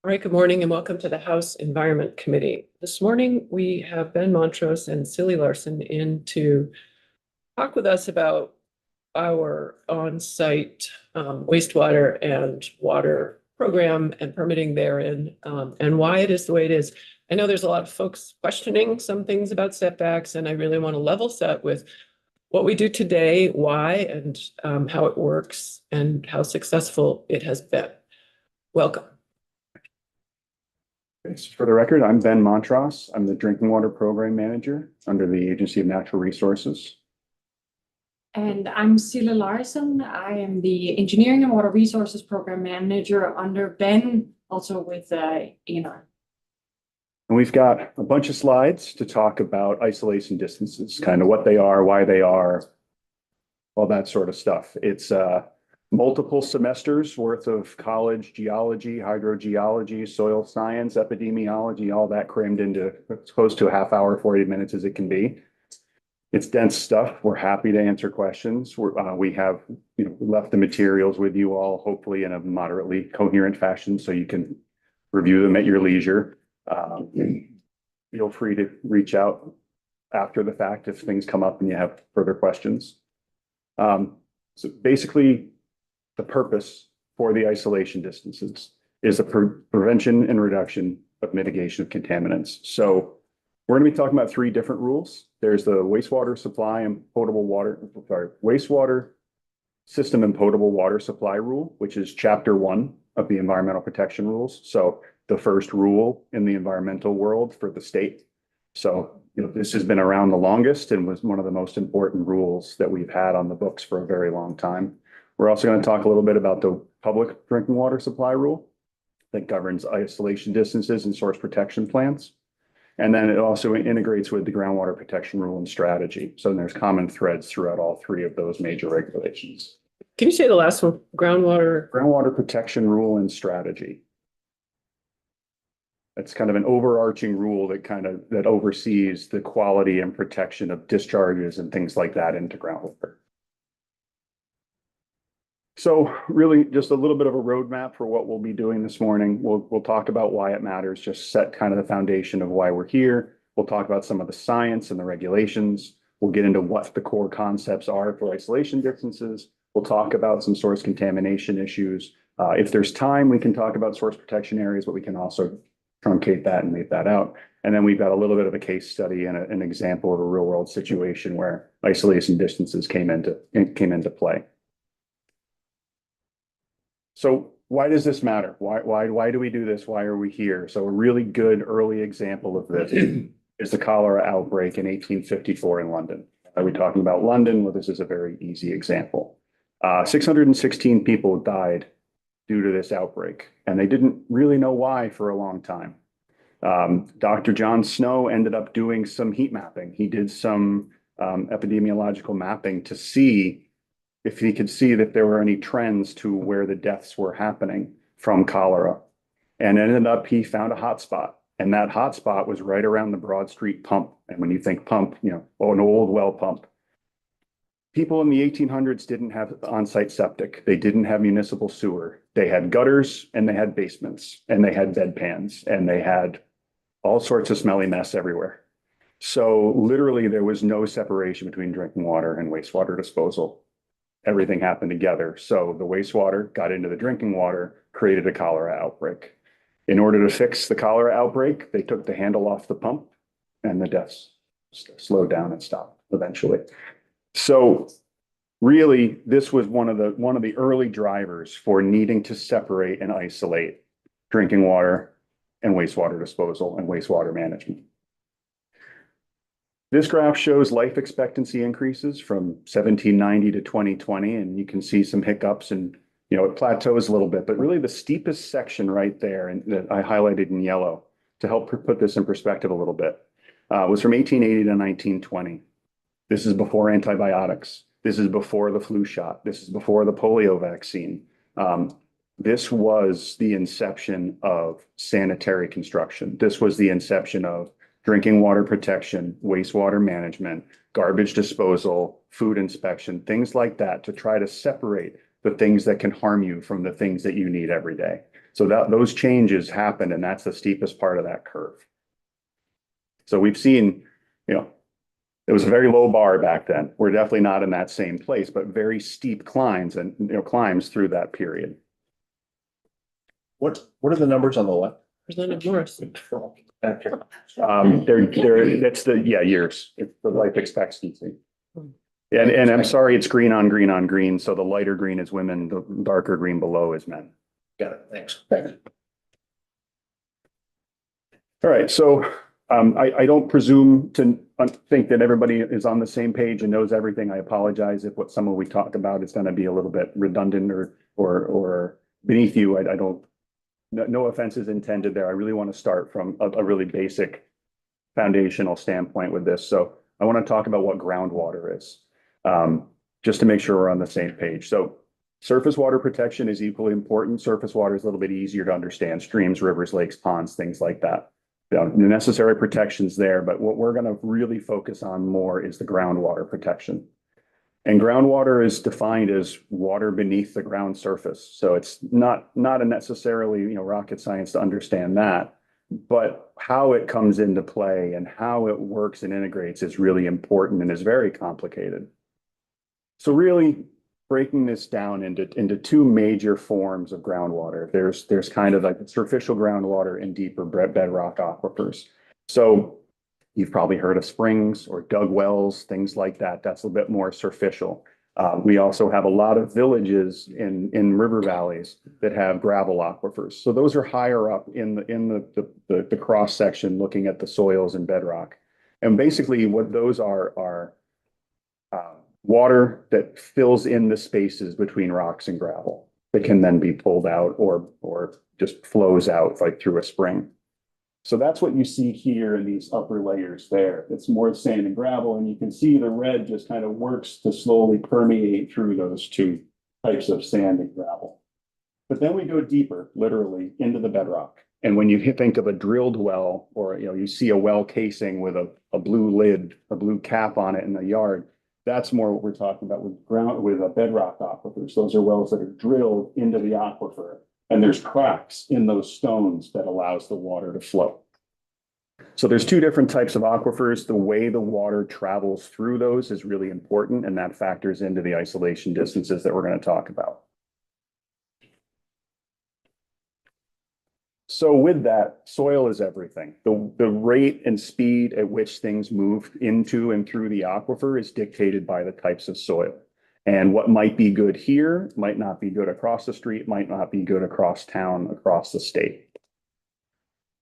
All right, good morning and welcome to the House Environment Committee. This morning, we have Ben Montrose and Silly Larson in to talk with us about our on-site wastewater and water program and permitting therein, and why it is the way it is. I know there's a lot of folks questioning some things about setbacks, and I really want to level set with what we do today, why, and how it works, and how successful it has been. Welcome. For the record, I'm Ben Montrose. I'm the Drinking Water Program Manager under the Agency of Natural Resources. And I'm Silly Larson. I am the Engineering and Water Resources Program Manager under Ben, also with ENR. And we've got a bunch of slides to talk about isolation distances, kind of what they are, why they are, all that sort of stuff. It's multiple semesters worth of college geology, hydrogeology, soil science, epidemiology, all that crammed into as close to a half hour, 40 minutes as it can be. It's dense stuff. We're happy to answer questions. We have left the materials with you all, hopefully in a moderately coherent fashion, so you can review them at your leisure. Feel free to reach out after the fact if things come up and you have further questions. So basically, the purpose for the isolation distances is the prevention and reduction of mitigation of contaminants. So we're going to be talking about three different rules. There's the wastewater supply and potable water, wastewater system and potable water supply rule, which is chapter 1 of the environmental protection rules. So the first rule in the environmental world for the state. So this has been around the longest and was one of the most important rules that we've had on the books for a very long time. We're also going to talk a little bit about the public drinking water supply rule that governs isolation distances and source protection plans. And then it also integrates with the groundwater protection rule and strategy. So there's common threads throughout all three of those major regulations. Can you say the last one? Groundwater protection rule and strategy. That's kind of an overarching rule that oversees the quality and protection of discharges and things like that into groundwater. So really just a little bit of a roadmap for what we'll be doing this morning. We'll talk about why it matters, just set kind of the foundation of why we're here. We'll talk about some of the science and the regulations. We'll get into what the core concepts are for isolation distances. We'll talk about some source contamination issues. If there's time, we can talk about source protection areas, but we can also truncate that and leave that out. And then we've got a little bit of a case study and an example of a real world situation where isolation distances came into play. So why does this matter? Why do we do this? Why are we here? So a really good early example of this is the cholera outbreak in 1854 in London. Are we talking about London? Well, this is a very easy example. 616 people died due to this outbreak, and they didn't really know why for a long time. Dr. John Snow ended up doing some heat mapping. He did some epidemiological mapping to see if he could see that there were any trends to where the deaths were happening from cholera. And ended up, he found a hotspot. And that hotspot was right around the Broad Street pump. And when you think pump, an old well pump. People in the 1800s didn't have on-site septic. They didn't have municipal sewer. They had gutters and they had basements and they had bedpans and they had all sorts of smelly mess everywhere. So literally there was no separation between drinking water and wastewater disposal. Everything happened together. So the wastewater got into the drinking water, created a cholera outbreak. In order to fix the cholera outbreak, they took the handle off the pump and the deaths slowed down and stopped eventually. So really, this was one of the early drivers for needing to separate and isolate drinking water and wastewater disposal and wastewater management. This graph shows life expectancy increases from 1790 to 2020, and you can see some hiccups and it plateaus a little bit, but really the steepest section right there and that I highlighted in yellow to help put this in perspective a little bit was from 1880 to 1920. This is before antibiotics. This is before the flu shot. This is before the polio vaccine. This was the inception of sanitary construction. This was the inception of drinking water protection, wastewater management, garbage disposal, food inspection, things like that to try to separate the things that can harm you from the things that you need every day. So those changes happen, and that's the steepest part of that curve. So we've seen, it was a very low bar back then. We're definitely not in that same place, but very steep climbs and climbs through that period. What are the numbers on the left? Representative Morris. That's years, it's the life expectancy. And I'm sorry, it's green on green on green. So the lighter green is women, the darker green below is men. Got it, thanks. All right, so I don't presume to think that everybody is on the same page and knows everything. I apologize if what some of we talked about is going to be a little bit redundant or beneath you. I don't, no offenses intended there. I really want to start from a really basic foundational standpoint with this. So I want to talk about what groundwater is, just to make sure we're on the same page. So surface water protection is equally important. Surface water is a little bit easier to understand: streams, rivers, lakes, ponds, things like that. The necessary protections there, but what we're going to really focus on more is the groundwater protection. And groundwater is defined as water beneath the ground surface. So it's not a necessarily rocket science to understand that, but how it comes into play and how it works and integrates is really important and is very complicated. So really breaking this down into two major forms of groundwater. There's kind of like superficial groundwater and deeper bedrock aquifers. So you've probably heard of springs or dug wells, things like that. That's a bit more superficial. We also have a lot of villages in river valleys that have gravel aquifers. So those are higher up in the cross section, looking at the soils and bedrock. And basically what those are water that fills in the spaces between rocks and gravel that can then be pulled out or just flows out like through a spring. So that's what you see here in these upper layers there. It's more sand and gravel, and you can see the red just kind of works to slowly permeate through those two types of sand and gravel. But then we go deeper, literally, into the bedrock. And when you think of a drilled well, or you see a well casing with a blue lid, a blue cap on it in the yard, that's more what we're talking about with a bedrock aquifers. Those are wells that are drilled into the aquifer, and there's cracks in those stones that allows the water to flow. So there's two different types of aquifers. The way the water travels through those is really important, and that factors into the isolation distances that we're going to talk about. So with that, soil is everything. The rate and speed at which things move into and through the aquifer is dictated by the types of soil. And what might be good here might not be good across the street, might not be good across town, across the state.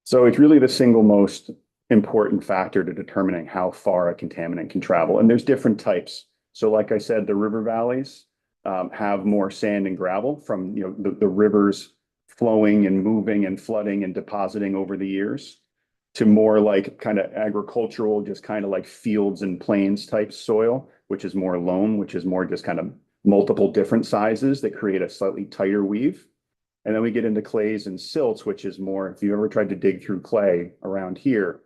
So it's really the single most important factor to determining how far a contaminant can travel. And there's different types. So like I said, the river valleys have more sand and gravel from the rivers flowing and moving and flooding and depositing over the years, to more like kind of agricultural, just kind of like fields and plains type soil, which is more loam, which is more just kind of multiple different sizes that create a slightly tighter weave. And then we get into clays and silts, which is more, if you ever tried to dig through clay around here,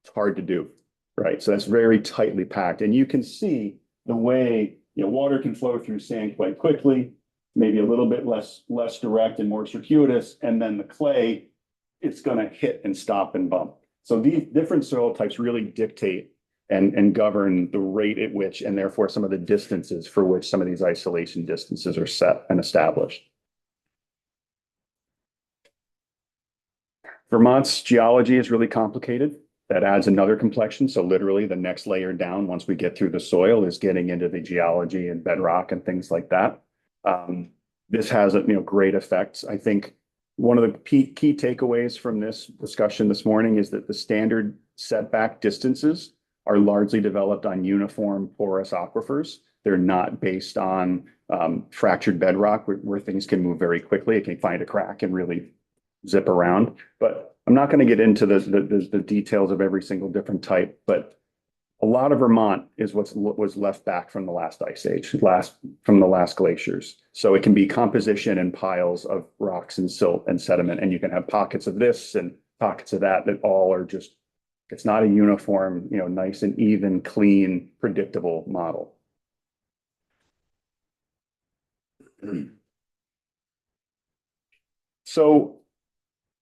it's hard to do, right? So that's very tightly packed. And you can see the way water can flow through sand quite quickly, maybe a little bit less direct and more circuitous, and then the clay, it's going to hit and stop and bump. So these different soil types really dictate and govern the rate at which, and therefore some of the distances for which some of these isolation distances are set and established. Vermont's geology is really complicated. That adds another complexion. So literally the next layer down, once we get through the soil, is getting into the geology and bedrock and things like that. This has great effects. I think one of the key takeaways from this discussion this morning is that the standard setback distances are largely developed on uniform porous aquifers. They're not based on fractured bedrock where things can move very quickly. It can find a crack and really zip around. But I'm not going to get into the details of every single different type, but a lot of Vermont is what was left back from the last ice age, from the last glaciers. So it can be composition and piles of rocks and silt and sediment, and you can have pockets of this and pockets of that all are just, it's not a uniform, nice and even, clean, predictable model. So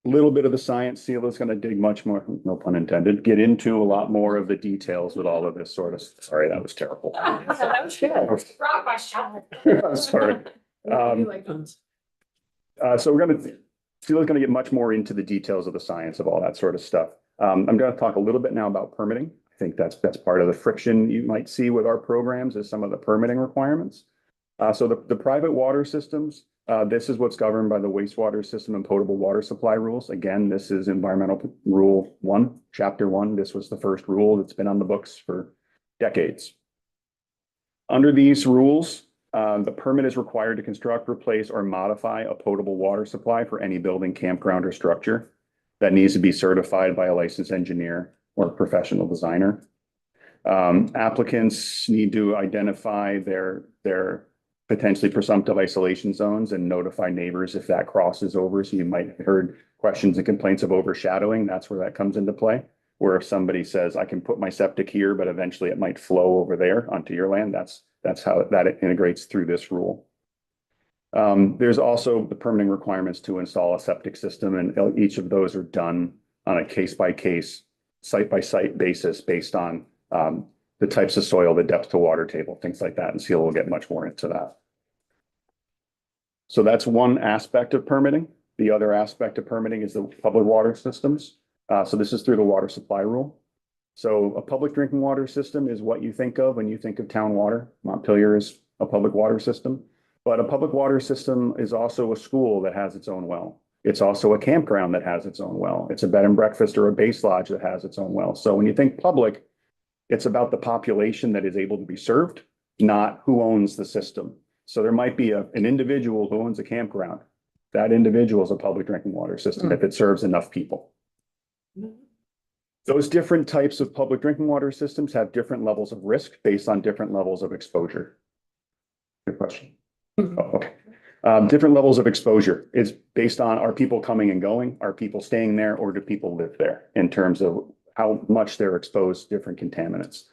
little bit of the science. Sela's going to dig much more, no pun intended, get into a lot more of the details with all of this sort of, sorry, that was terrible. That was good. Rock my shot. Sorry. You like puns. So Sela's gonna get much more into the details of the science of all that sort of stuff. I'm gonna talk a little bit now about permitting. I think that's part of the friction you might see with our programs is some of the permitting requirements. So the private water systems, this is what's governed by the wastewater system and potable water supply rules. Again, this is environmental rule 1, chapter 1. This was the first rule that's been on the books for decades. Under these rules, the permit is required to construct, replace, or modify a potable water supply for any building, campground, or structure that needs to be certified by a licensed engineer or professional designer. Applicants need to identify their potentially presumptive isolation zones and notify neighbors if that crosses over. So you might have heard questions and complaints of overshadowing. That's where that comes into play. Where if somebody says, I can put my septic here, but eventually it might flow over there onto your land, that's how that integrates through this rule. There's also the permitting requirements to install a septic system, and each of those are done on a case-by-case, site-by-site basis based on the types of soil, the depth to water table, things like that, and Sela will get much more into that. So that's one aspect of permitting. The other aspect of permitting is the public water systems. So this is through the water supply rule. So a public drinking water system is what you think of when you think of town water. Montpelier is a public water system, but a public water system is also a school that has its own well. It's also a campground that has its own well. It's a bed and breakfast or a base lodge that has its own well. So when you think public, it's about the population that is able to be served, not who owns the system. So there might be an individual who owns a campground. That individual is a public drinking water system if it serves enough people. Those different types of public drinking water systems have different levels of risk based on different levels of exposure. Good question. Oh, okay. Different levels of exposure is based on, are people coming and going? Are people staying there, or do people live there in terms of how much they're exposed to different contaminants?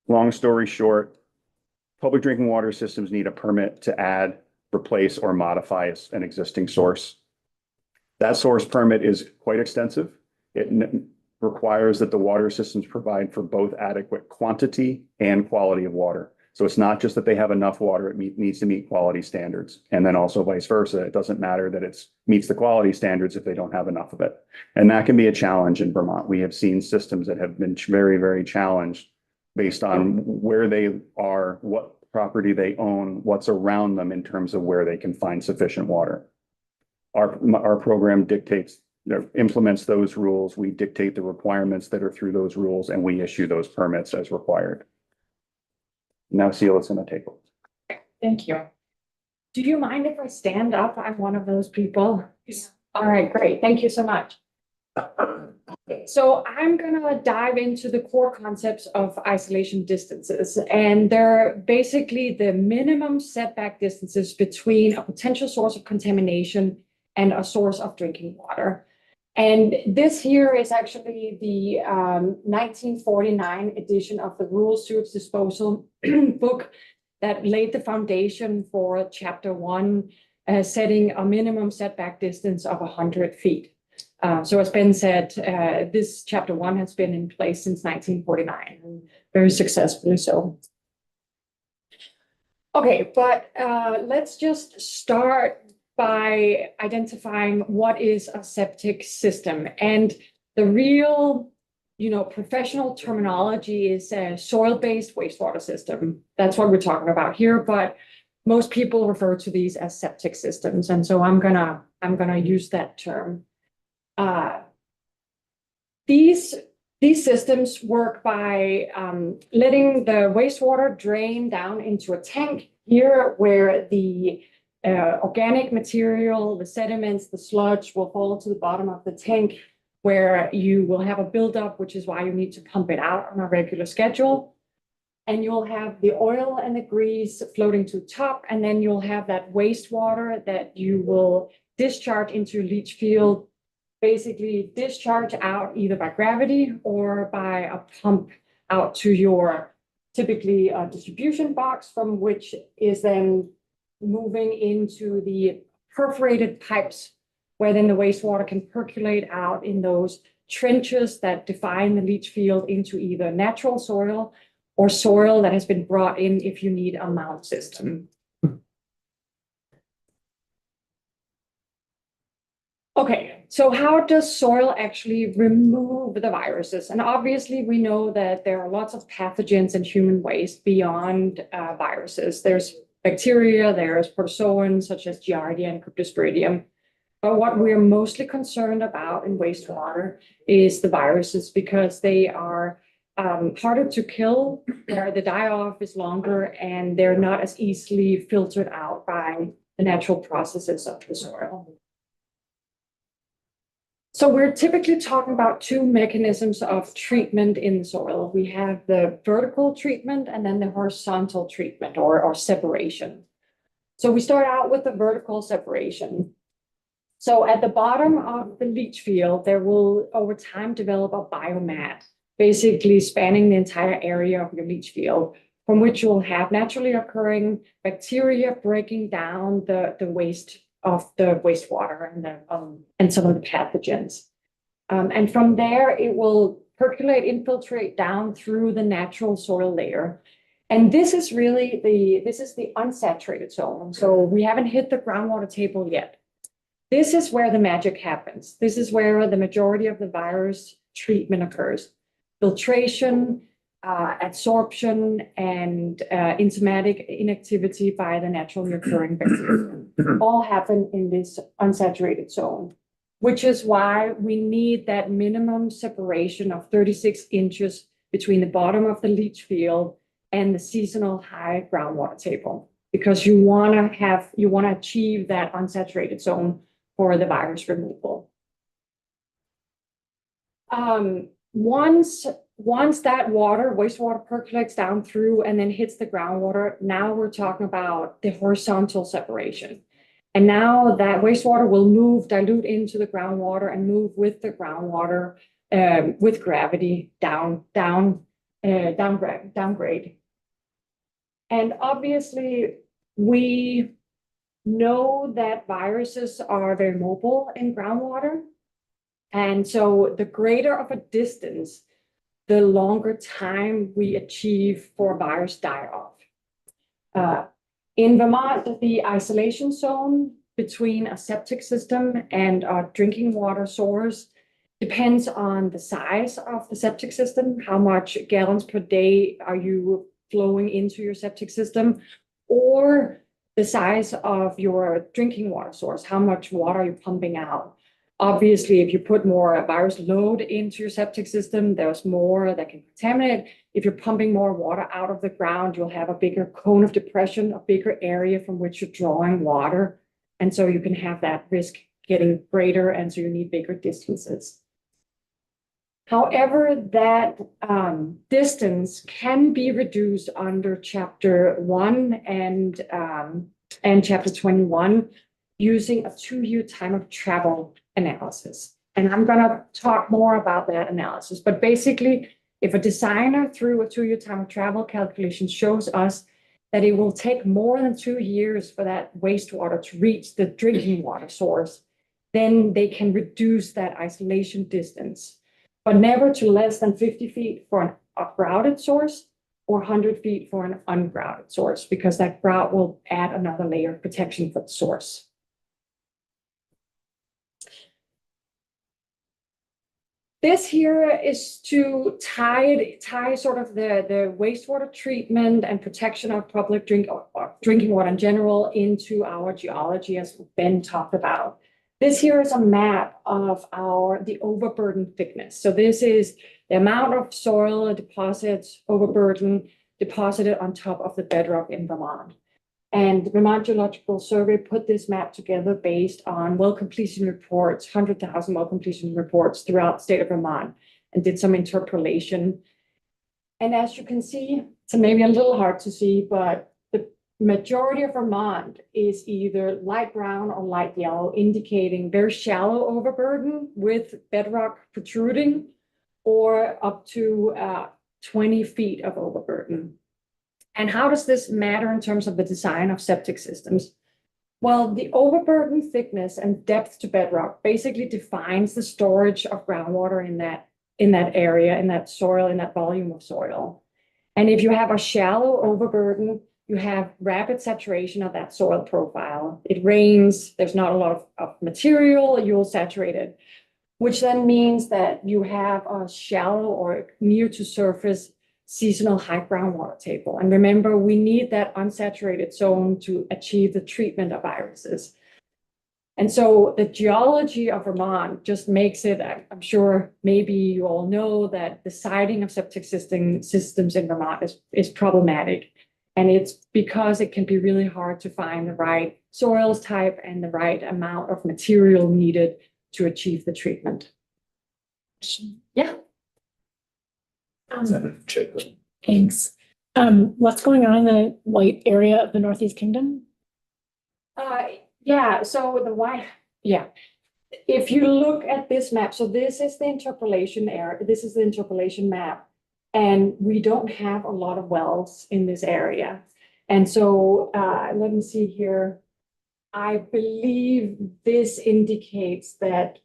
Long story short, public drinking water systems need a permit to add, replace, or modify an existing source. That source permit is quite extensive. It requires that the water systems provide for both adequate quantity and quality of water. So it's not just that they have enough water, it needs to meet quality standards. And then also vice versa. It doesn't matter that it meets the quality standards if they don't have enough of it. And that can be a challenge in Vermont. We have seen systems that have been very, very challenged based on where they are, what property they own, what's around them in terms of where they can find sufficient water. Our program dictates, implements those rules. We dictate the requirements that are through those rules, and we issue those permits as required. Now Sela's going to take over. Thank you. Do you mind if I stand up? I'm one of those people. All right, great. Thank you so much. So I'm gonna dive into the core concepts of isolation distances, and they're basically the minimum setback distances between a potential source of contamination and a source of drinking water. And this here is actually the 1949 edition of the Rural Sewage Disposal book that laid the foundation for chapter 1, setting a minimum setback distance of 100 feet. So as Ben said, this chapter 1 has been in place since 1949, and very successfully so. Okay, but let's just start by identifying what is a septic system. And the real, professional terminology is a soil-based wastewater system. That's what we're talking about here, but most people refer to these as septic systems. And so I'm gonna use that term. These systems work by letting the wastewater drain down into a tank here, where the organic material, the sediments, the sludge will fall to the bottom of the tank, where you will have a buildup, which is why you need to pump it out on a regular schedule. And you'll have the oil and the grease floating to the top, and then you'll have that wastewater that you will discharge into a leach field, basically discharge out either by gravity or by a pump out to your typically a distribution box, from which is then moving into the perforated pipes where then the wastewater can percolate out in those trenches that define the leach field into either natural soil or soil that has been brought in if you need a mound system. Okay, so how does soil actually remove the viruses? And obviously, we know that there are lots of pathogens in human waste beyond viruses. There's bacteria, there's protozoans such as Giardia and Cryptosporidium. But what we're mostly concerned about in wastewater is the viruses because they are harder to kill, the die-off is longer, and they're not as easily filtered out by the natural processes of the soil. So we're typically talking about two mechanisms of treatment in the soil. We have the vertical treatment and then the horizontal treatment or separation. So we start out with the vertical separation. So at the bottom of the leach field, there will over time develop a biomat, basically spanning the entire area of your leach field, from which you'll have naturally occurring bacteria breaking down the waste of the wastewater and some of the pathogens. And from there, it will percolate, infiltrate down through the natural soil layer. And this is really the unsaturated zone. So we haven't hit the groundwater table yet. This is where the magic happens. This is where the majority of the virus treatment occurs. Filtration, adsorption, and enzymatic inactivity by the naturally occurring bacteria all happen in this unsaturated zone, which is why we need that minimum separation of 36 inches between the bottom of the leach field and the seasonal high groundwater table, because you want to achieve that unsaturated zone for the virus removal. Once that wastewater percolates down through and then hits the groundwater, now we're talking about the horizontal separation. And now that wastewater will dilute into the groundwater and move with the groundwater with gravity downgrade. And obviously, we know that viruses are very mobile in groundwater. And so the greater of a distance, the longer time we achieve for virus die-off. In Vermont, the isolation zone between a septic system and a drinking water source depends on the size of the septic system, how much gallons per day are you flowing into your septic system, or the size of your drinking water source, how much water are you pumping out. Obviously, if you put more virus load into your septic system, there's more that can contaminate. If you're pumping more water out of the ground, you'll have a bigger cone of depression, a bigger area from which you're drawing water. And so you can have that risk getting greater, and so you need bigger distances. However, that distance can be reduced under Chapter 1 and Chapter 21 using a 2-year time of travel analysis. And I'm going to talk more about that analysis. But basically, if a designer through a 2-year time of travel calculation shows us that it will take more than 2 years for that wastewater to reach the drinking water source, then they can reduce that isolation distance, but never to less than 50 feet for a grouted source or 100 feet for an ungrouted source, because that grout will add another layer of protection for the source. This here is to tie sort of the wastewater treatment and protection of public drinking water in general into our geology, as Ben talked about. This here is a map of the overburden thickness. So this is the amount of soil deposits, overburden deposited on top of the bedrock in Vermont. And the Vermont Geological Survey put this map together based on well completion reports, 100,000 well completion reports throughout the state of Vermont, and did some interpolation. And as you can see, it's maybe a little hard to see, but the majority of Vermont is either light brown or light yellow, indicating very shallow overburden with bedrock protruding, or up to 20 feet of overburden. And how does this matter in terms of the design of septic systems? Well, the overburden thickness and depth to bedrock basically defines the storage of groundwater in that area, in that soil, in that volume of soil. And if you have a shallow overburden, you have rapid saturation of that soil profile. It rains, there's not a lot of material, you'll saturate it, which then means that you have a shallow or near to surface seasonal high groundwater table. And remember, we need that unsaturated zone to achieve the treatment of viruses. And so the geology of Vermont just makes it, I'm sure maybe you all know that the siting of septic systems in Vermont is problematic. And it's because it can be really hard to find the right soils type and the right amount of material needed to achieve the treatment. Yeah. Thanks. What's going on in the white area of the Northeast Kingdom? Yeah, so the white, yeah. If you look at this map, so this is the interpolation area, this is the interpolation map, and we don't have a lot of wells in this area. And so let me see here. I believe this indicates that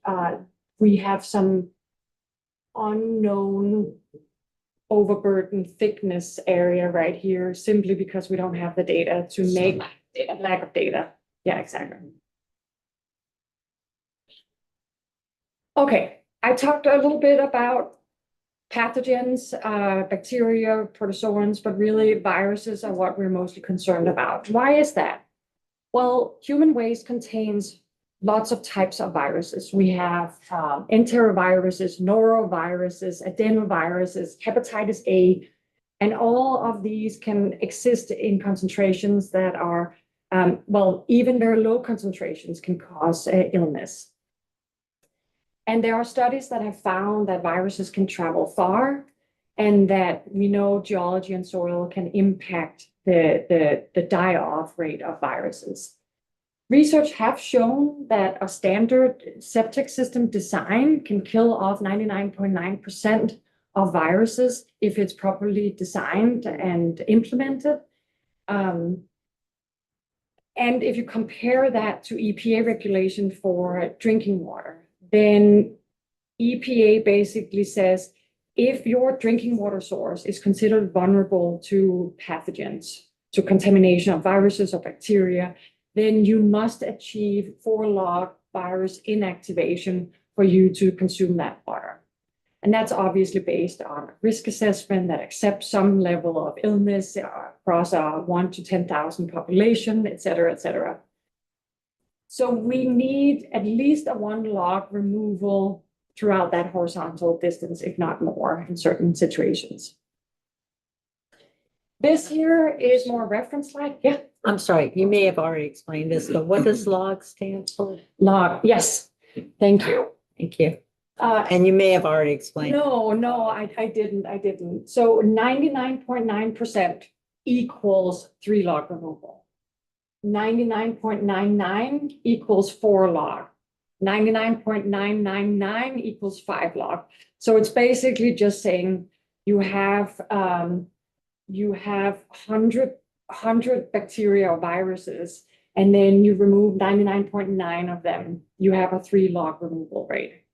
we have some unknown overburden thickness area right here, simply because we don't have the data to make lack of data. Yeah, exactly. Okay, I talked a little bit about pathogens, bacteria, protozoans, but really viruses are what we're mostly concerned about. Why is that? Well, human waste contains lots of types of viruses. We have enteroviruses, noroviruses, adenoviruses, hepatitis A, and all of these can exist in concentrations that are, well, even very low concentrations can cause illness. And there are studies that have found that viruses can travel far, and that we know geology and soil can impact the die-off rate of viruses. Research have shown that a standard septic system design can kill off 99.9% of viruses if it's properly designed and implemented. And if you compare that to EPA regulation for drinking water, then EPA basically says if your drinking water source is considered vulnerable to pathogens, to contamination of viruses or bacteria, then you must achieve 4-log virus inactivation for you to consume that water. And that's obviously based on a risk assessment that accepts some level of illness across a 1 to 10,000 population, et cetera, et cetera. So we need at least a 1-log removal throughout that horizontal distance, if not more, in certain situations. This here is more reference slide. Yeah. I'm sorry, you may have already explained this, but what does log stand for? Log, yes. Thank you. Thank you. And you may have already explained. No, I didn't. So 99.9% equals 3-log removal. 99.99 equals 4-log. 99.999 equals 5-log. So it's basically just saying you have 100 bacteria or viruses, and then you remove 99.9 of them, you have a 3-log removal rate.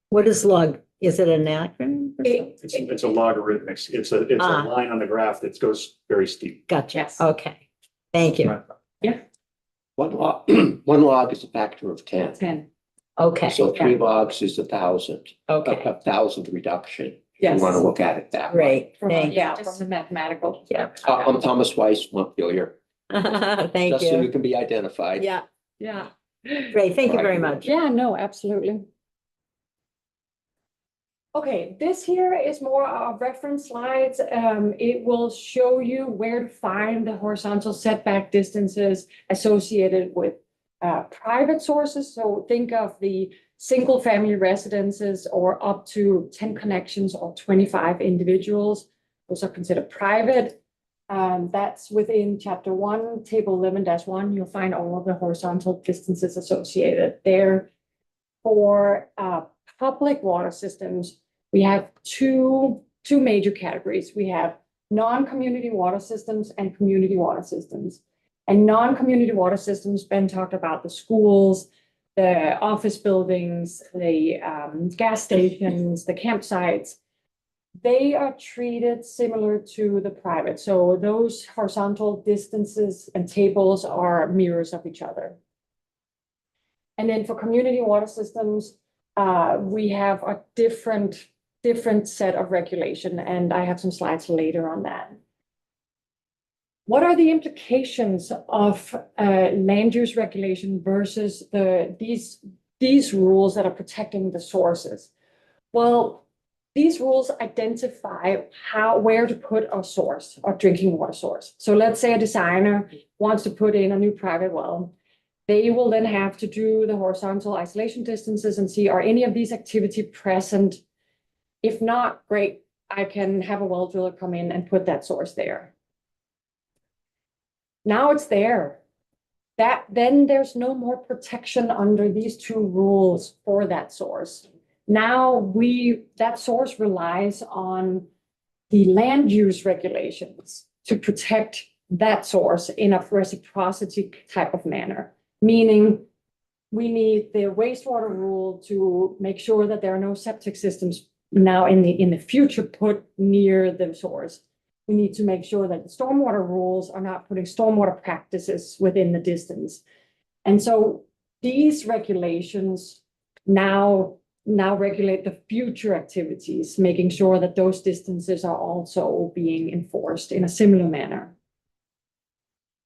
What is log? Is it an acronym? or something? It's a logarithmic. It's a line on the graph that goes very steep. Gotcha. Yes. Okay. Thank you. One log is a factor of 10. 10. Okay. So 3 logs is 1,000, Okay. 1,000 reduction. If Yes. you want to look at it that way. Great. Thank Yeah, from the mathematical. Yeah. I'm Thomas Weiss, Montpelier, Thank just so you you. can be identified. Yeah. Yeah. Great. Thank you very much. Yeah, no, absolutely. Okay, this here is more of reference slides. It will show you where to find the horizontal setback distances associated with private sources. So think of the single family residences or up to 10 connections or 25 individuals. Those are considered private. That's within chapter 1, table 11-1. You'll find all of the horizontal distances associated there. For public water systems, we have two major categories. We have non-community water systems and community water systems. And non-community water systems, Ben talked about the schools, the office buildings, the gas stations, the campsites. They are treated similar to the private. So those horizontal distances and tables are mirrors of each other. And then for community water systems, we have a different set of regulation, and I have some slides later on that. What are the implications of land use regulation versus these rules that are protecting the sources? Well, these rules identify where to put a source, or drinking water source. So let's say a designer wants to put in a new private well. They will then have to do the horizontal isolation distances and see, are any of these activity present? If not, great, I can have a well driller come in and put that source there. Now it's there. Then there's no more protection under these two rules for that source. Now that source relies on the land use regulations to protect that source in a reciprocity type of manner, meaning we need the wastewater rule to make sure that there are no septic systems now in the future put near the source. We need to make sure that the stormwater rules are not putting stormwater practices within the distance. And so these regulations now regulate the future activities, making sure that those distances are also being enforced in a similar manner.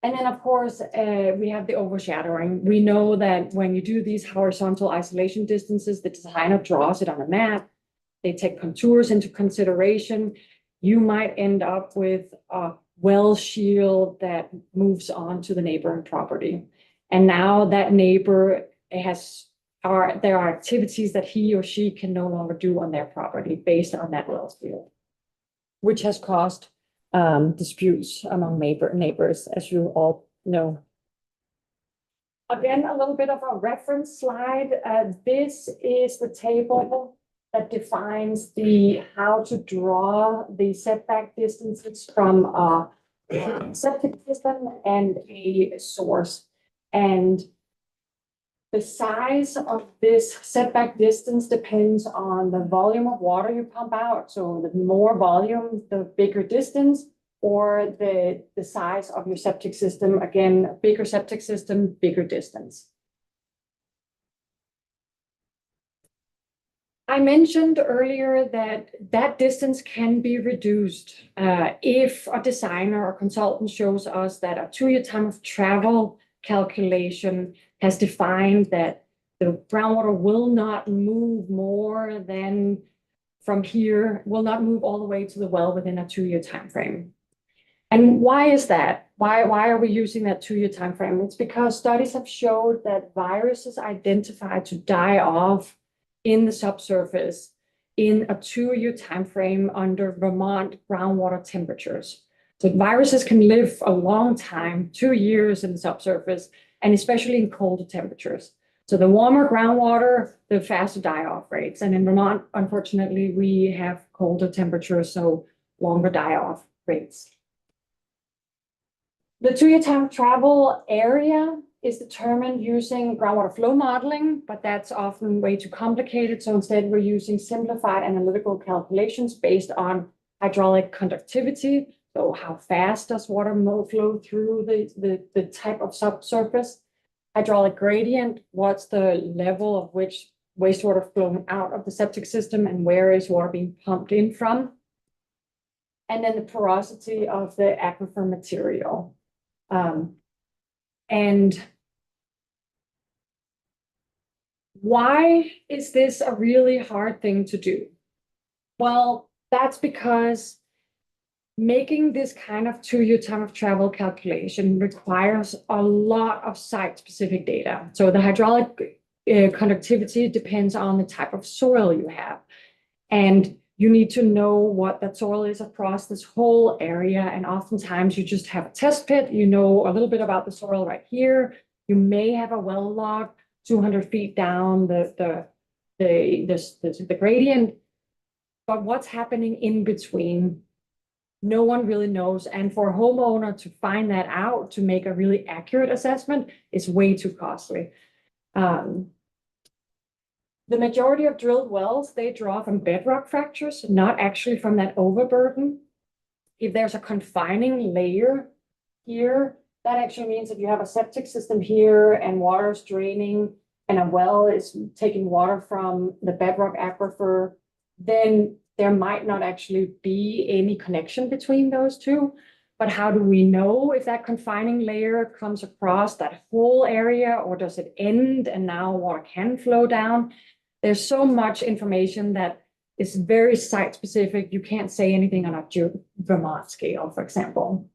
And then, of course, we have the overshadowing. We know that when you do these horizontal isolation distances, the designer draws it on a map. They take contours into consideration. You might end up with a well shield that moves on to the neighboring property. And now that neighbor there are activities that he or she can no longer do on their property based on that well shield, which has caused disputes among neighbors, as you all know. Again, a little bit of a reference slide. This is the table that defines how to draw the setback distances from a septic system and a source. And the size of this setback distance depends on the volume of water you pump out. So the more volume, the bigger distance, or the size of your septic system. Again, bigger septic system, bigger distance. I mentioned earlier that distance can be reduced if a designer or consultant shows us that a 2-year time of travel calculation has defined that the groundwater will not move more than from here, will not move all the way to the well within a 2-year time frame. And why is that? Why are we using that 2-year time frame? It's because studies have showed that viruses identified to die off in the subsurface in a 2-year time frame under Vermont groundwater temperatures. So viruses can live a long time, 2 years in the subsurface, and especially in colder temperatures. So the warmer groundwater, the faster die-off rates. And in Vermont, unfortunately, we have colder temperatures, so longer die-off rates. The 2-year time of travel area is determined using groundwater flow modeling, but that's often way too complicated. So instead, we're using simplified analytical calculations based on hydraulic conductivity. So how fast does water flow through the type of subsurface? Hydraulic gradient, what's the level of which wastewater flowing out of the septic system and where is water being pumped in from? And then the porosity of the aquifer material. And why is this a really hard thing to do? Well, that's because making this kind of 2-year time of travel calculation requires a lot of site-specific data. So the hydraulic conductivity depends on the type of soil you have. And you need to know what that soil is across this whole area. And oftentimes you just have a test pit. You know a little bit about the soil right here. You may have a well log 200 feet down the gradient. But what's happening in between? no one really knows. And for a homeowner to find that out, to make a really accurate assessment is way too costly. The majority of drilled wells, they draw from bedrock fractures, not actually from that overburden. If there's a confining layer here, that actually means if you have a septic system here and water is draining and a well is taking water from the bedrock aquifer, then there might not actually be any connection between those two. But how do we know if that confining layer comes across that whole area, or does it end and now water can flow down? There's so much information that is very site specific. You can't say anything on a Vermont scale, for example.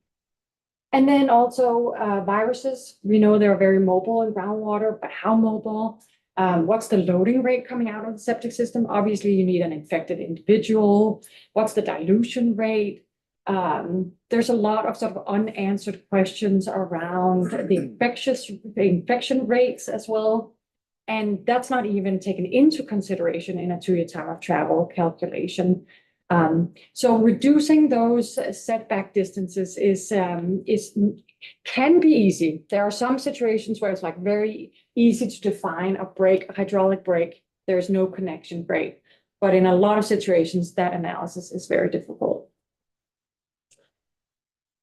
And then also viruses. We know they're very mobile in groundwater, but how mobile? What's the loading rate coming out of the septic system? Obviously, you need an infected individual. What's the dilution rate? There's a lot of sort of unanswered questions around the infection rates as well. And that's not even taken into consideration in a 2-year time of travel calculation. So reducing those setback distances can be easy. There are some situations where it's like very easy to define a break, a hydraulic break. There's no connection break. But in a lot of situations, that analysis is very difficult.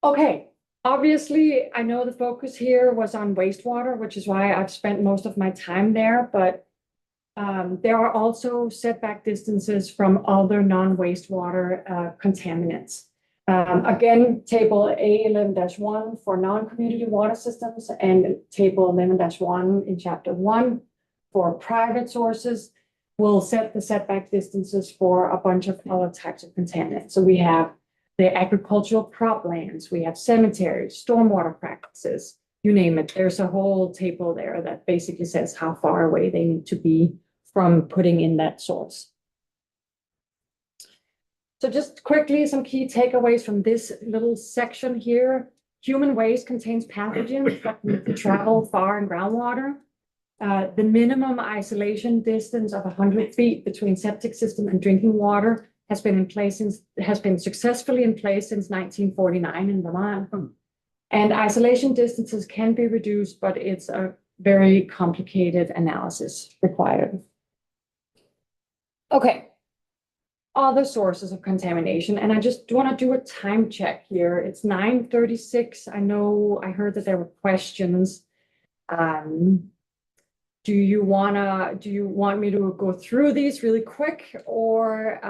Okay, obviously, I know the focus here was on wastewater, which is why I've spent most of my time there, but there are also setback distances from other non-wastewater contaminants. Again, table A11-1 for non-community water systems and table 11-1 in chapter 1 for private sources will set the setback distances for a bunch of other types of contaminants. So we have the agricultural croplands, we have cemeteries, stormwater practices, you name it. There's a whole table there that basically says how far away they need to be from putting in that source. So just quickly, some key takeaways from this little section here. Human waste contains pathogens that need to travel far in groundwater. The minimum isolation distance of 100 feet between septic system and drinking water has been successfully in place since 1949 in Vermont. And isolation distances can be reduced, but it's a very complicated analysis required. Okay, other sources of contamination, and I just want to do a time check here. It's 9:36. I know I heard that there were questions. Do you want me to go through these really quick, or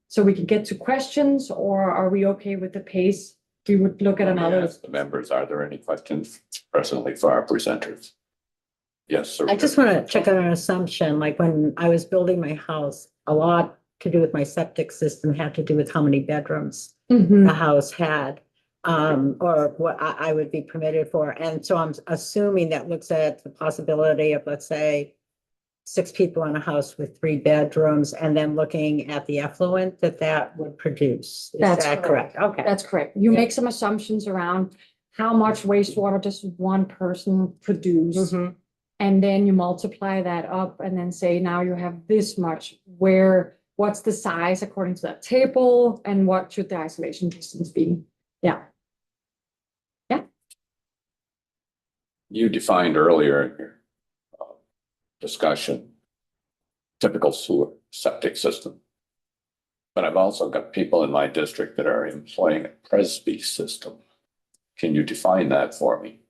so we can get to questions, or are we okay with the pace? We would look at another. Ask the members, are there any questions presently for our presenters? Yes, sir. I just want to check on an assumption, like when I was building my house, a lot to do with my septic system had to do with how many bedrooms the house had, or what I would be permitted for. And so I'm assuming that looks at the possibility of, let's say, 6 people in a house with 3 bedrooms, and then looking at the effluent that would produce. Is That's that correct. correct? Okay. That's correct. You make some assumptions around how much wastewater does one person produce. And then you multiply that up and then say, now you have this much, what's the size according to that table, and what should the isolation distance be? Yeah. You defined earlier in your discussion, typical sewer septic system. But I've also got people in my district that are employing a Presby system. Can you define that for me?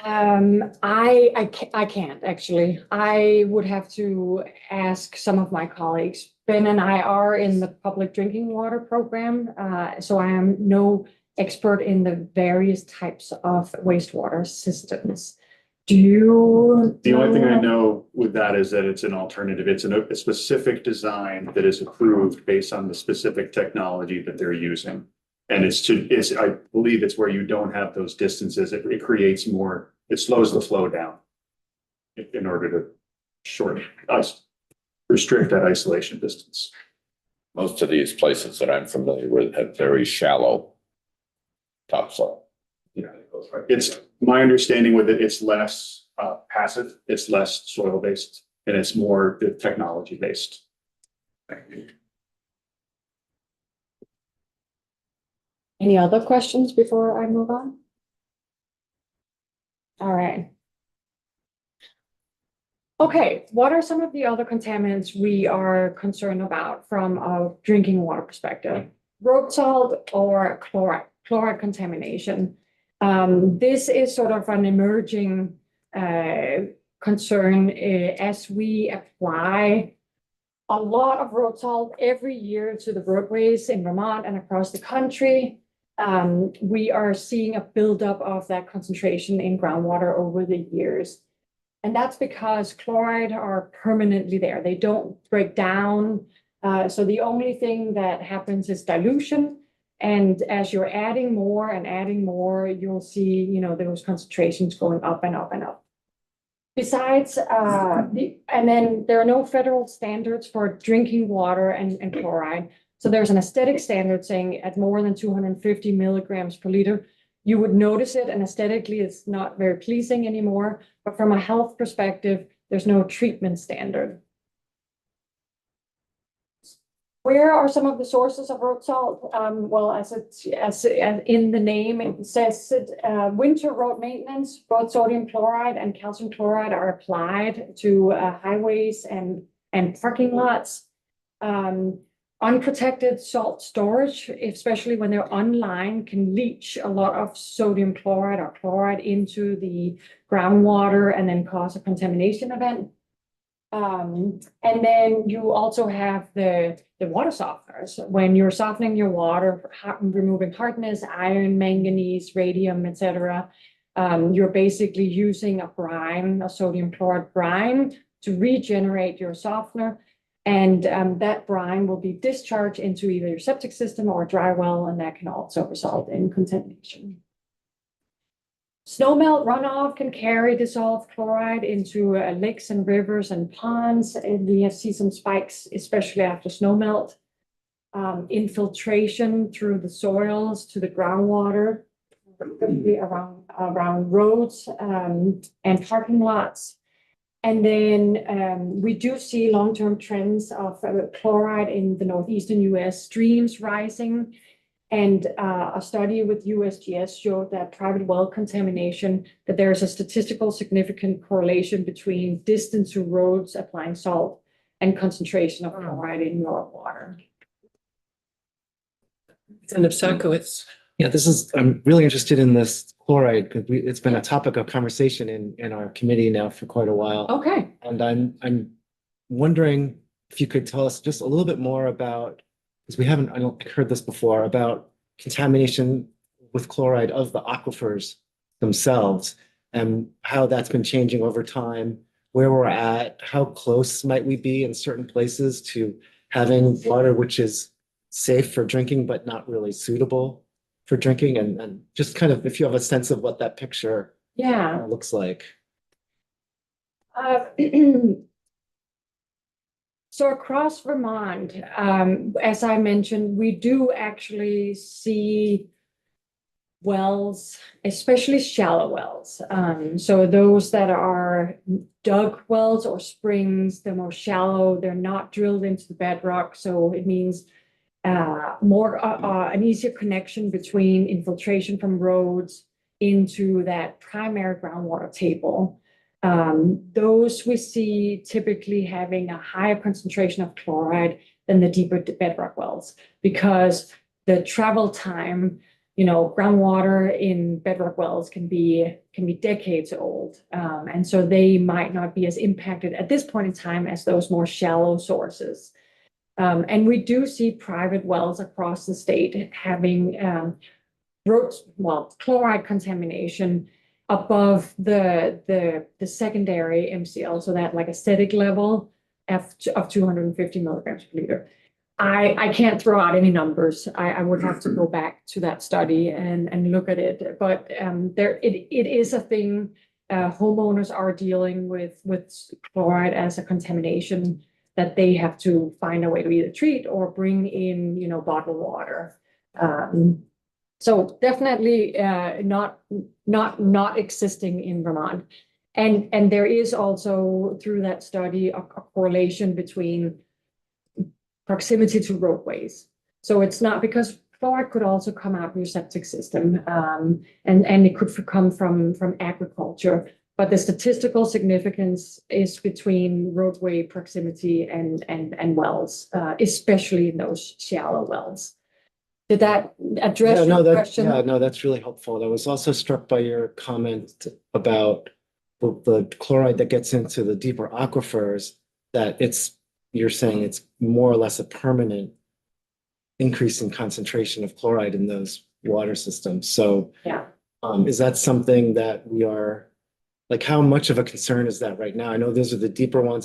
I can't actually. I would have to ask some of my colleagues. Ben and I are in the public drinking water program, so I am no expert in the various types of wastewater systems. Do you? The only thing I know with that is that it's an alternative. It's a specific design that is approved based on the specific technology that they're using. And I believe it's where you don't have those distances. It creates more, it slows the flow down in order to restrict that isolation distance. Most of these places that I'm familiar with have very shallow topsoil. Yeah, it's my understanding with it, it's less passive, it's less soil based, and it's more technology based. Any other questions before I move on? All right. Okay, what are some of the other contaminants we are concerned about from a drinking water perspective? Road salt or chloride contamination. This is sort of an emerging concern as we apply a lot of road salt every year to the roadways in Vermont and across the country. We are seeing a buildup of that concentration in groundwater over the years. And that's because chloride are permanently there. They don't break down. So the only thing that happens is dilution. And as you're adding more and adding more, you'll see, those concentrations going up and up and up. Besides, and then there are no federal standards for drinking water and chloride. So there's an aesthetic standard saying at more than 250 milligrams per liter, you would notice it, and aesthetically it's not very pleasing anymore. But from a health perspective, there's no treatment standard. Where are some of the sources of road salt? Well, as in the name, it says winter road maintenance, both sodium chloride and calcium chloride are applied to highways and parking lots. Unprotected salt storage, especially when they're unlined, can leach a lot of sodium chloride or chloride into the groundwater and then cause a contamination event. And then you also have the water softeners. When you're softening your water, removing hardness, iron, manganese, radium, etc., you're basically using a brine, a sodium chloride brine, to regenerate your softener. And that brine will be discharged into either your septic system or a dry well, and that can also result in contamination. Snowmelt runoff can carry dissolved chloride into lakes and rivers and ponds, and we see some spikes, especially after snowmelt. Infiltration through the soils to the groundwater, around roads and parking lots. And then we do see long-term trends of chloride in the northeastern US, streams rising. And a study with USGS showed that private well contamination, that there's a statistical significant correlation between distance to roads applying salt and concentration of chloride in your water. And of Sakowitz. Yeah, I'm really interested in this chloride because it's been a topic of conversation in our committee now for quite a while. Okay. And I'm wondering if you could tell us just a little bit more about, because I don't heard this before, about contamination with chloride of the aquifers themselves and how that's been changing over time, where we're at, how close might we be in certain places to having water which is safe for drinking but not really suitable for drinking, and just kind of if you have a sense of what that picture looks like. So across Vermont, as I mentioned, we do actually see wells, especially shallow wells. So those that are dug wells or springs, they're more shallow, they're not drilled into the bedrock. So it means an easier connection between infiltration from roads into that primary groundwater table. Those we see typically having a higher concentration of chloride than the deeper bedrock wells, because the travel time, groundwater in bedrock wells can be decades old. And so they might not be as impacted at this point in time as those more shallow sources. And we do see private wells across the state having chloride contamination above the secondary MCL, so that like aesthetic level of 250 milligrams per liter. I can't throw out any numbers. I would have to go back to that study and look at it. But it is a thing. Homeowners are dealing with chloride as a contamination that they have to find a way to either treat or bring in, bottled water. So definitely not existing in Vermont. And there is also, through that study, a correlation between proximity to roadways. So it's not because chloride could also come out in your septic system, and it could come from agriculture. But the statistical significance is between roadway proximity and wells, especially in those shallow wells. Did that address Yeah, no, your that, question? yeah, no, that's really helpful. I was also struck by your comment about the chloride that gets into the deeper aquifers, that you're saying it's more or less a permanent increase in concentration of chloride in those water systems. So Yeah. is that something that we are, like, how much of a concern is that right now? I know those are the deeper ones.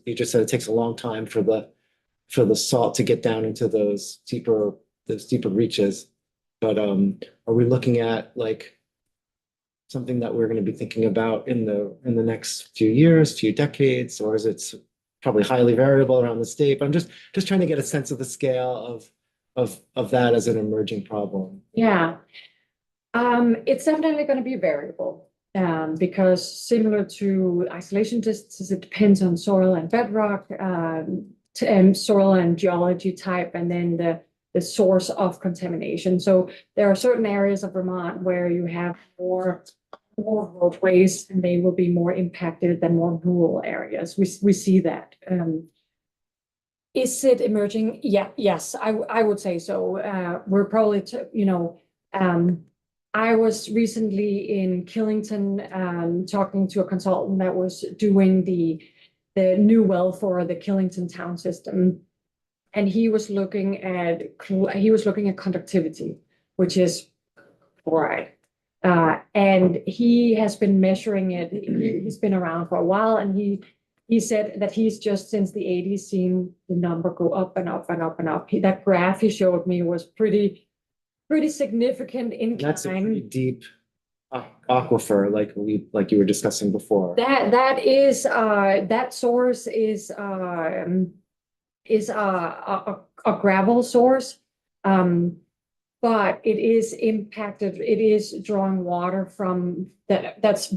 You just said it takes a long time for the salt to get down into those deeper reaches. But are we looking at like something that we're going to be thinking about in the next few years, few decades, or is it probably highly variable around the state? But I'm just trying to get a sense of the scale of that as an emerging problem. Yeah. It's definitely going to be variable, because similar to isolation distances, it depends on soil and bedrock, soil and geology type, and then the source of contamination. So there are certain areas of Vermont where you have more roadways, and they will be more impacted than more rural areas. We see that. Is it emerging? Yeah, yes, I would say so. We're probably, I was recently in Killington, talking to a consultant that was doing the new well for the Killington town system. And he was looking at conductivity, which is chloride. And he has been measuring it. He's been around for a while, and he said that he's just since the 80s seen the number go up and up and up and up. That graph he showed me was pretty significant incline. That's a pretty deep aquifer, like you were discussing before. That source is a gravel source, but it is impacted. It is drawing water from that's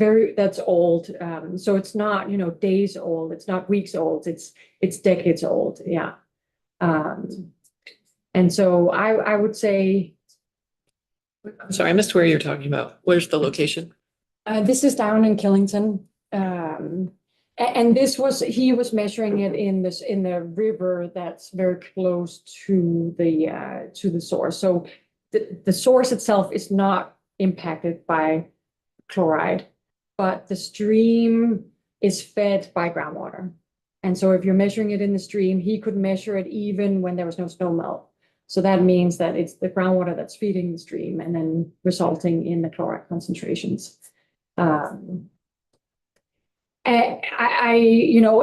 old. So it's not days old. It's not weeks old. It's decades old. Yeah. And so I would say. I'm sorry, I missed where you're talking about. Where's the location? This is down in Killington. And he was measuring it in the river that's very close to the source. So the source itself is not impacted by chloride, but the stream is fed by groundwater. And so if you're measuring it in the stream, he could measure it even when there was no snow melt. So that means that it's the groundwater that's feeding the stream and then resulting in the chloride concentrations.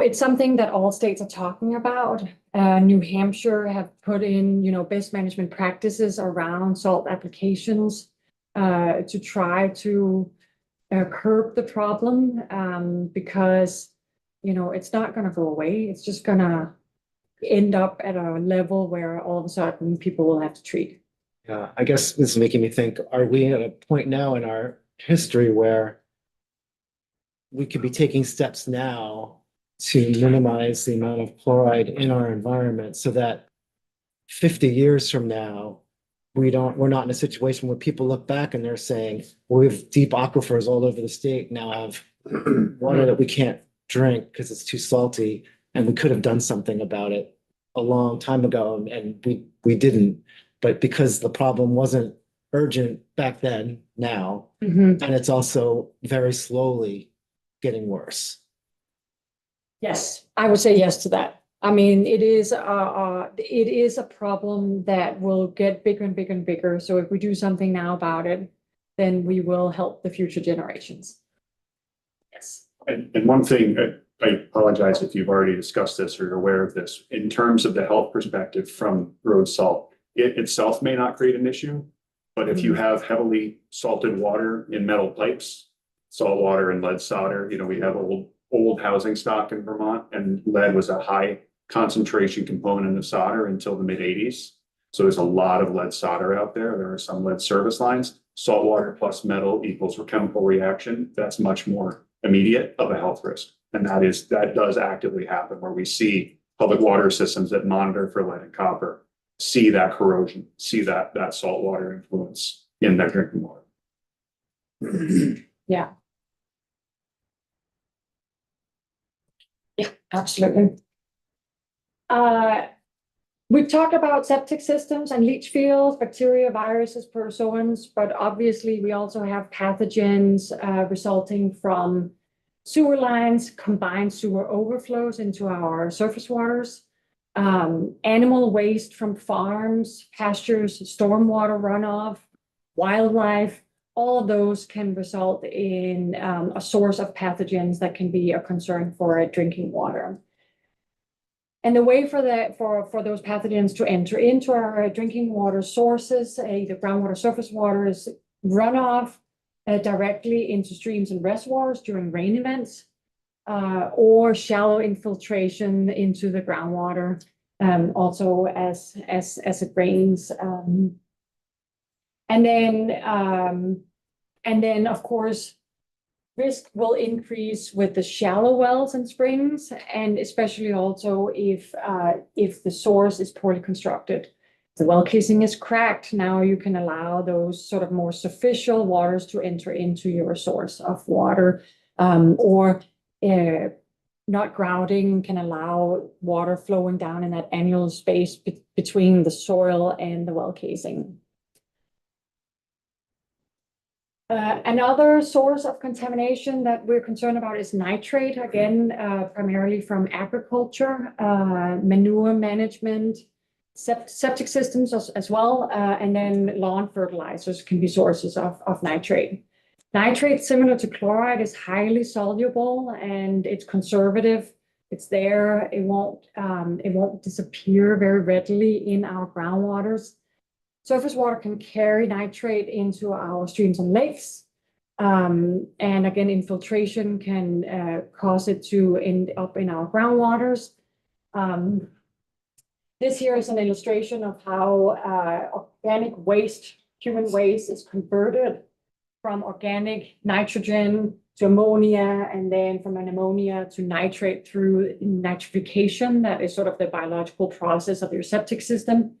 It's something that all states are talking about. New Hampshire have put in, best management practices around salt applications to try to curb the problem, because, it's not going to go away. It's just going to end up at a level where all of a sudden people will have to treat. Yeah, I guess this is making me think, are we at a point now in our history where we could be taking steps now to minimize the amount of chloride in our environment so that 50 years from now, we're not in a situation where people look back and they're saying, well, we have deep aquifers all over the state now have water that we can't drink because it's too salty, and we could have done something about it a long time ago, and we didn't. But because the problem wasn't urgent back then, now, and it's also very slowly getting worse. Yes, I would say yes to that. I mean, it is a problem that will get bigger and bigger and bigger. So if we do something now about it, then we will help the future generations. Yes. And one thing, I apologize if you've already discussed this or you're aware of this, in terms of the health perspective from road salt, it itself may not create an issue, but if you have heavily salted water in metal pipes, salt water and lead solder, we have old housing stock in Vermont, and lead was a high concentration component of solder until the mid 80s. So there's a lot of lead solder out there. There are some lead service lines. Salt water plus metal equals a chemical reaction. That's much more immediate of a health risk. And that does actively happen, where we see public water systems that monitor for lead and copper see that corrosion, see that saltwater influence in their drinking water. Yeah. Yeah, absolutely. We've talked about septic systems and leach fields, bacteria, viruses, protozoans, but obviously we also have pathogens resulting from sewer lines, combined sewer overflows into our surface waters, animal waste from farms, pastures, stormwater runoff, wildlife. All of those can result in a source of pathogens that can be a concern for drinking water. And the way for those pathogens to enter into our drinking water sources, either groundwater, surface water, is runoff directly into streams and reservoirs during rain events, or shallow infiltration into the groundwater, also as it rains. And then, of course, risk will increase with the shallow wells and springs, and especially also if the source is poorly constructed. If the well casing is cracked, now you can allow those sort of more superficial waters to enter into your source of water, or not grouting can allow water flowing down in that annual space between the soil and the well casing. Another source of contamination that we're concerned about is nitrate, again, primarily from agriculture, manure management, septic systems as well, and then lawn fertilizers can be sources of nitrate. Nitrate, similar to chloride, is highly soluble and it's conservative. It's there. It won't disappear very readily in our groundwaters. Surface water can carry nitrate into our streams and lakes. And again, infiltration can cause it to end up in our groundwaters. This here is an illustration of how organic waste, human waste, is converted from organic nitrogen to ammonia, and then from an ammonia to nitrate through nitrification. That is sort of the biological process of your septic system.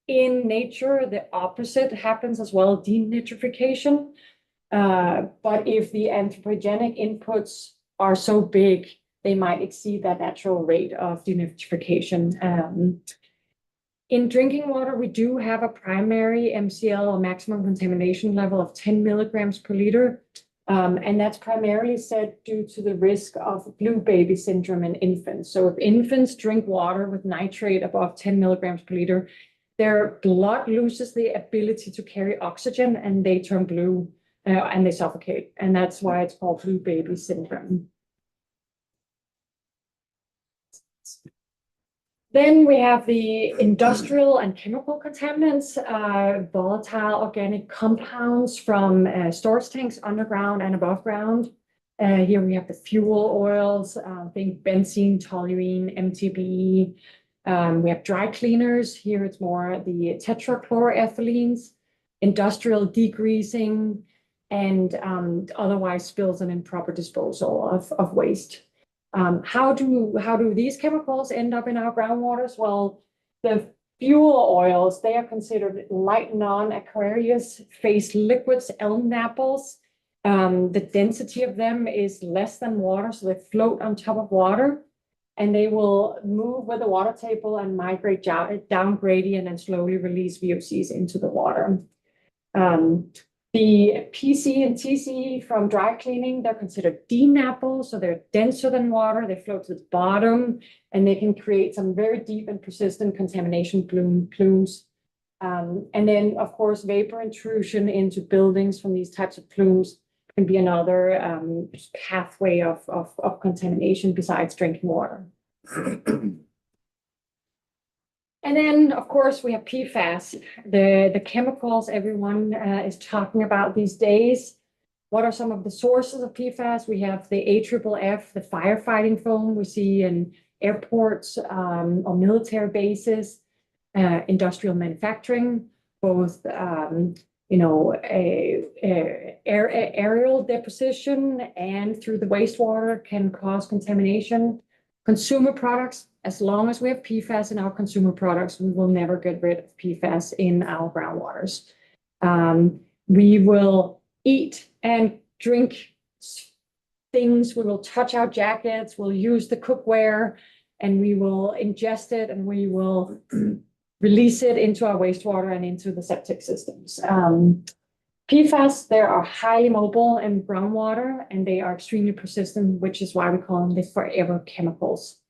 In nature, the opposite happens as well, denitrification. But if the anthropogenic inputs are so big, they might exceed that natural rate of denitrification. In drinking water, we do have a primary MCL, or maximum contamination level, of 10 milligrams per liter. And that's primarily set due to the risk of blue baby syndrome in infants. So if infants drink water with nitrate above 10 milligrams per liter, their blood loses the ability to carry oxygen and they turn blue and they suffocate. And that's why it's called blue baby syndrome. Then we have the industrial and chemical contaminants, volatile organic compounds from storage tanks underground and above ground. Here we have the fuel oils, think benzene, toluene, MTBE. We have dry cleaners. Here it's more the tetrachloroethylenes, industrial degreasing, and otherwise spills and improper disposal of waste. How do these chemicals end up in our groundwaters? Well, the fuel oils, they are considered light non-aqueous phase liquids, elm apples. The density of them is less than water, so they float on top of water. And they will move with the water table and migrate down gradient and slowly release VOCs into the water. The PC and TC from dry cleaning, they're considered DNAPL, so they're denser than water, they float to the bottom, and they can create some very deep and persistent contamination plumes. And then, of course, vapor intrusion into buildings from these types of plumes can be another pathway of contamination besides drinking water. And then, of course, we have PFAS, the chemicals everyone is talking about these days. What are some of the sources of PFAS? We have the AFFF, the firefighting foam we see in airports or military bases, industrial manufacturing, both aerial deposition and through the wastewater can cause contamination. Consumer products, as long as we have PFAS in our consumer products, we will never get rid of PFAS in our groundwaters. We will eat and drink things, we will touch our jackets, we'll use the cookware, and we will ingest it, and we will release it into our wastewater and into the septic systems. PFAS, they are highly mobile in groundwater, and they are extremely persistent, which is why we call them the forever chemicals.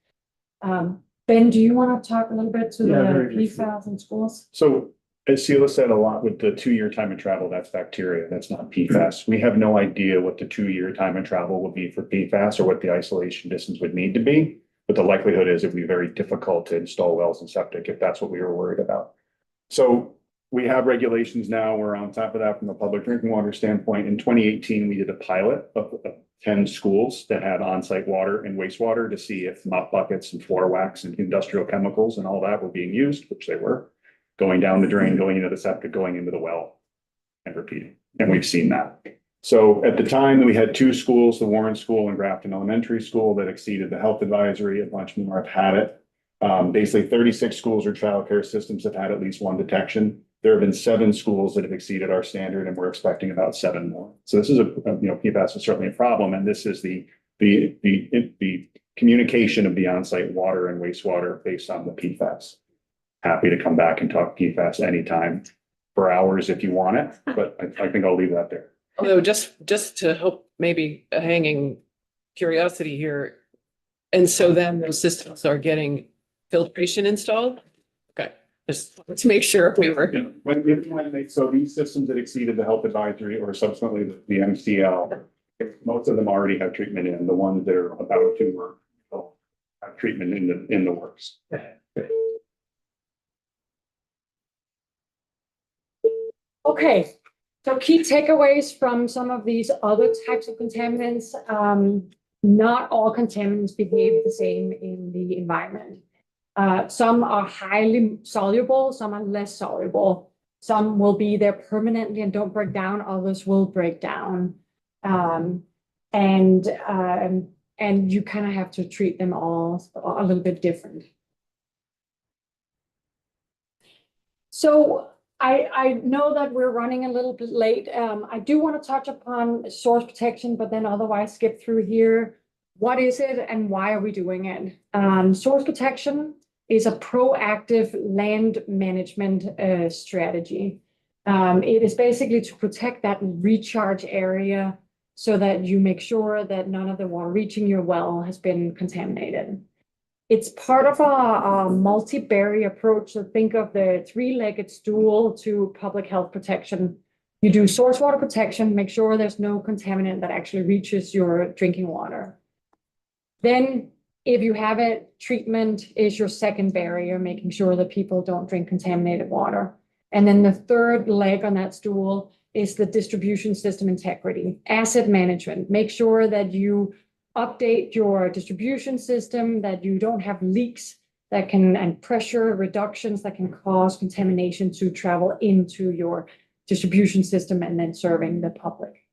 Ben, do you want to talk a little bit to the very briefly. PFAS in schools? So as Sheila said a lot with the 2-year time of travel, that's bacteria, that's not PFAS. We have no idea what the 2-year time of travel will be for PFAS or what the isolation distance would need to be. But the likelihood is it would be very difficult to install wells and septic if that's what we were worried about. So we have regulations now. We're on top of that from a public drinking water standpoint. In 2018, we did a pilot of 10 schools that had on-site water and wastewater to see if mop buckets and floor wax and industrial chemicals and all that were being used, which they were, going down the drain, going into the septic, going into the well, and repeating. And we've seen that. So at the time, we had 2 schools, the Warren School and Grafton Elementary School, that exceeded the health advisory. A bunch more have had it. Basically 36 schools or childcare systems have had at least one detection. There have been 7 schools that have exceeded our standard, and we're expecting about 7 more. So this is PFAS is certainly a problem, and this is the communication of the on-site water and wastewater based on the PFAS. Happy to come back and talk PFAS anytime for hours if you want it, but I think I'll leave that there. Although just to help maybe a hanging curiosity here. And so then those systems are getting filtration installed? Okay, just let's make sure we were. So these systems that exceeded the health advisory or subsequently the MCL, most of them already have treatment in. The ones that are about to have treatment in the works. Okay, so key takeaways from some of these other types of contaminants. Not all contaminants behave the same in the environment. Some are highly soluble, some are less soluble. Some will be there permanently and don't break down, others will break down. And you kind of have to treat them all a little bit different. So I know that we're running a little bit late. I do want to touch upon source protection, but then otherwise skip through here. What is it and why are we doing it? Source protection is a proactive land management strategy. It is basically to protect that recharge area so that you make sure that none of the water reaching your well has been contaminated. It's part of a multi-barrier approach. So think of the 3-legged stool to public health protection. You do source water protection, make sure there's no contaminant that actually reaches your drinking water. Then if you have it, treatment is your second barrier, making sure that people don't drink contaminated water. And then the third leg on that stool is the distribution system integrity, asset management. Make sure that you update your distribution system, that you don't have leaks that can, and pressure reductions that can cause contamination to travel into your distribution system and then serving the public.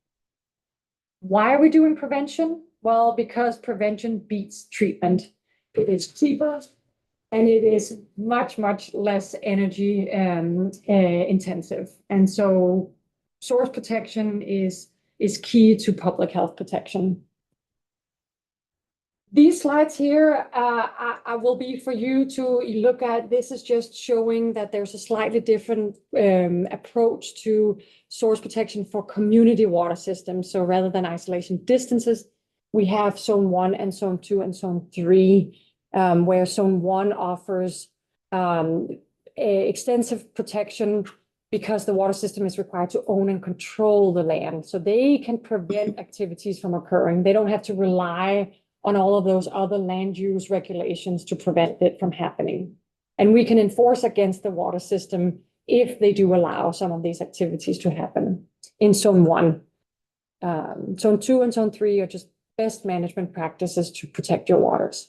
Why are we doing prevention? Well, because prevention beats treatment. It is cheaper and it is much, much less energy intensive. And so source protection is key to public health protection. These slides here, I will be for you to look at. This is just showing that there's a slightly different approach to source protection for community water systems. So rather than isolation distances, we have zone 1 and zone 2 and zone 3, where zone 1 offers extensive protection because the water system is required to own and control the land. So they can prevent activities from occurring. They don't have to rely on all of those other land use regulations to prevent it from happening. And we can enforce against the water system if they do allow some of these activities to happen in zone 1. Zone 2 and zone 3 are just best management practices to protect your waters.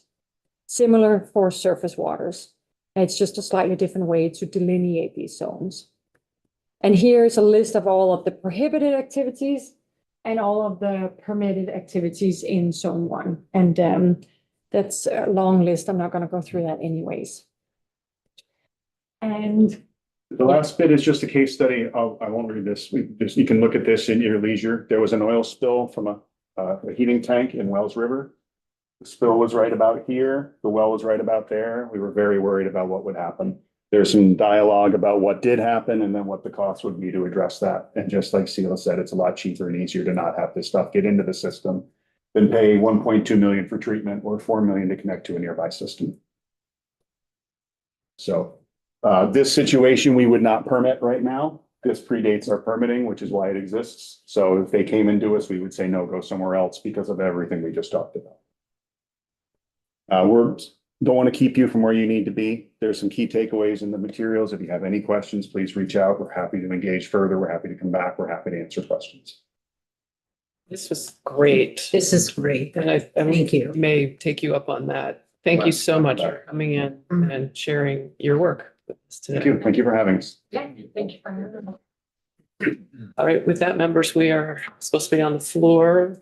Similar for surface waters. It's just a slightly different way to delineate these zones. And here's a list of all of the prohibited activities and all of the permitted activities in zone 1. And That's a long list. I'm not going to go through that anyways. And The last bit is just a case study. I won't read this. You can look at this in your leisure. There was an oil spill from a heating tank in Wells River. The spill was right about here. The well was right about there. We were very worried about what would happen. There's some dialogue about what did happen and then what the cost would be to address that. And just like Sheila said, it's a lot cheaper and easier to not have this stuff get into the system than pay 1.2 million for treatment or 4 million to connect to a nearby system. So this situation, we would not permit right now. This predates our permitting, which is why it exists. So if they came into us, we would say, no, go somewhere else because of everything we just talked about. Don't want to keep you from where you need to be. There's some key takeaways in the materials. If you have any questions, please reach out. We're happy to engage further. We're happy to come back. We're happy to answer questions. This was great. This is great. And I Thank you. may take you up on that. Thank you so much for coming in and sharing your work with us Thank today. you. Thank you for having us. thank you for having me. All right, with that, members, we are supposed to be on the floor